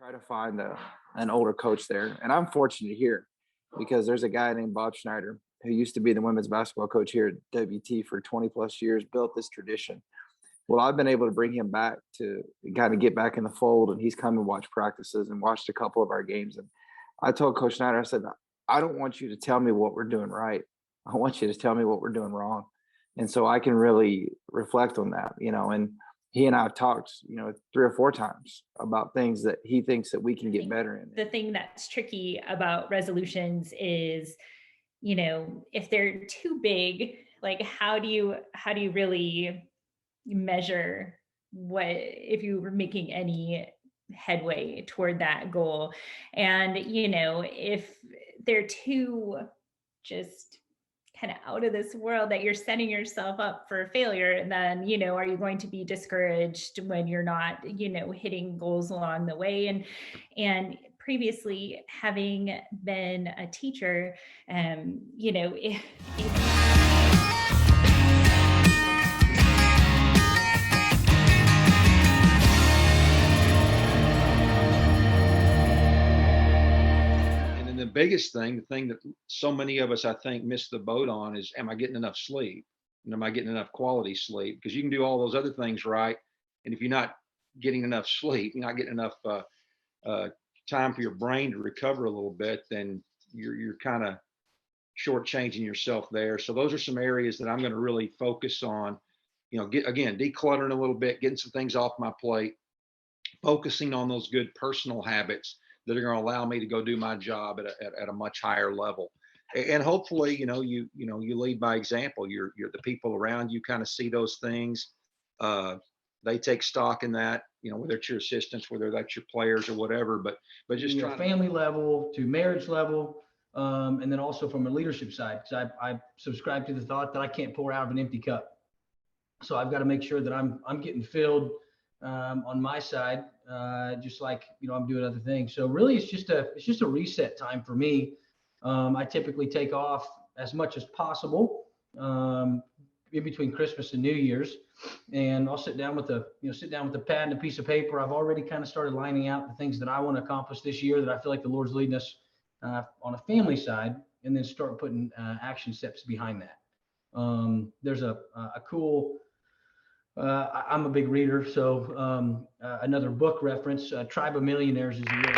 try to find an older coach there. And I'm fortunate here because there's a guy named Bob Schneider who used to be the women's basketball coach here at WT for 20 plus years, built this tradition. Well, I've been able to bring him back to kind of get back in the fold, and he's come and watched practices and watched a couple of our games. And I told Coach Schneider, I said, I don't want you to tell me what we're doing right. I want you to tell me what we're doing wrong. And so I can really reflect on that, and he and I have talked, 3 or 4 times about things that he thinks that we can get better in. The thing that's tricky about resolutions is, if they're too big, like how do you really measure what if you were making any headway toward that goal? And if they're too just kind of out of this world, that you're setting yourself up for failure, and then are you going to be discouraged when you're not hitting goals along the way? And previously, having been a teacher, if And then the biggest thing, the thing that so many of us, I think, miss the boat on is, am I getting enough sleep? And am I getting enough quality sleep? Because you can do all those other things right. And if you're not getting enough sleep, you're not getting enough time for your brain to recover a little bit, then you're kind of shortchanging yourself there. So those are some areas that I'm going to really focus on. Decluttering a little bit, getting some things off my plate, focusing on those good personal habits that are going to allow me to go do my job at a much higher level. And hopefully, you lead by example. You're the people around you kind of see those things. They take stock in that, whether it's your assistants, whether that's your players or whatever, but just your family level to marriage level. And then also from a leadership side, because I subscribe to the thought that I can't pour out of an empty cup. So I've got to make sure that I'm getting filled on my side, just like I'm doing other things. So really, it's just a reset time for me. I typically take off as much as possible in between Christmas and New Year's, and I'll sit down with the pad and a piece of paper. I've already kind of started lining out the things that I want to accomplish this year that I feel like the Lord's leading us on a family side, and then start putting action steps behind that. There's a cool. I'm a big reader, so another book reference, Tribe of Millionaires is a really